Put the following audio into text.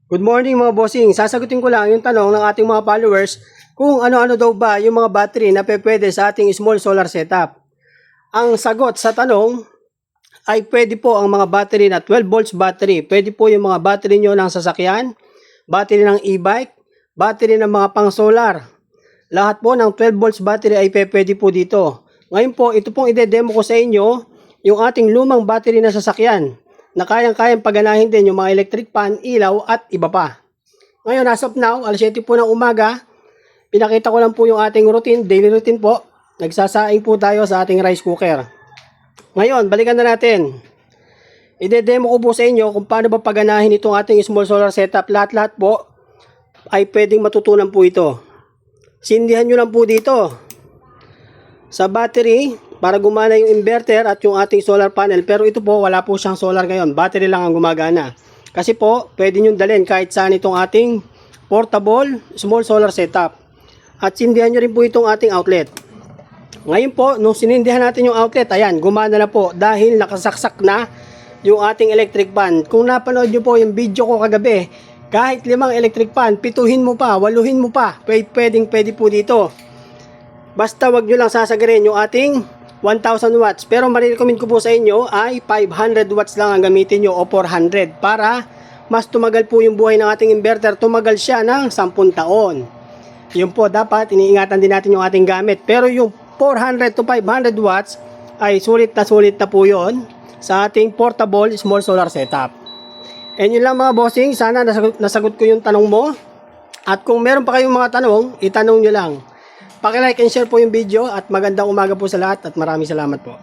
Good morning mga bossing. Sasagutin ko lang yung tanong ng ating mga followers kung ano-ano daw ba yung mga battery na pwede sa ating small solar setup. Ang sagot sa tanong ay pwede po ang mga battery na 12 volts battery. Pwede po yung mga battery nyo ng sasakyan, battery ng e-bike, battery ng mga pang solar. Lahat po ng 12 volts battery ay pwede po dito. Ngayon po, ito pong ide-demo ko sa inyo yung ating lumang battery na sasakyan na kayang-kayang paganahin din yung mga electric fan, ilaw at iba pa. Ngayon, as of now, alas 7 po ng umaga, pinakita ko lang po yung ating routine, daily routine po. Nagsasaing po tayo sa ating rice cooker. Ngayon, balikan na natin. Ide-demo ko po sa inyo kung paano ba paganahin itong ating small solar setup. Lahat-lahat po ay pwedeng matutunan po ito. Sindihan nyo lang po dito sa battery para gumana yung inverter at yung ating solar panel. Pero ito po, wala po siyang solar ngayon. Battery lang ang gumagana. Kasi po, pwede nyo dalhin kahit saan itong ating portable small solar setup. At sindihan nyo rin po itong ating outlet. Ngayon po, nung sinindihan natin yung outlet, ayan, gumana na po dahil nakasaksak na yung ating electric fan. Kung napanood nyo po yung video ko kagabi, kahit 5 electric fan, 7 mo pa, 8 mo pa, pwede po dito. Basta wag nyo lang sasagarin yung ating 1,000 watts. Pero marirecommend ko po sa inyo ay 500 watts lang ang gamitin nyo o 400 para mas tumagal po yung buhay ng ating inverter. Tumagal siya ng 10 taon. Yun po, dapat iniingatan din natin yung ating gamit. Pero yung 400 to 500 watts ay sulit na po yun sa ating portable small solar setup. And yun lang mga bossing, sana nasagot ko yung tanong mo. At kung meron pa kayong mga tanong, itanong nyo lang. Paki-like and share po yung video at magandang umaga po sa lahat at maraming salamat po.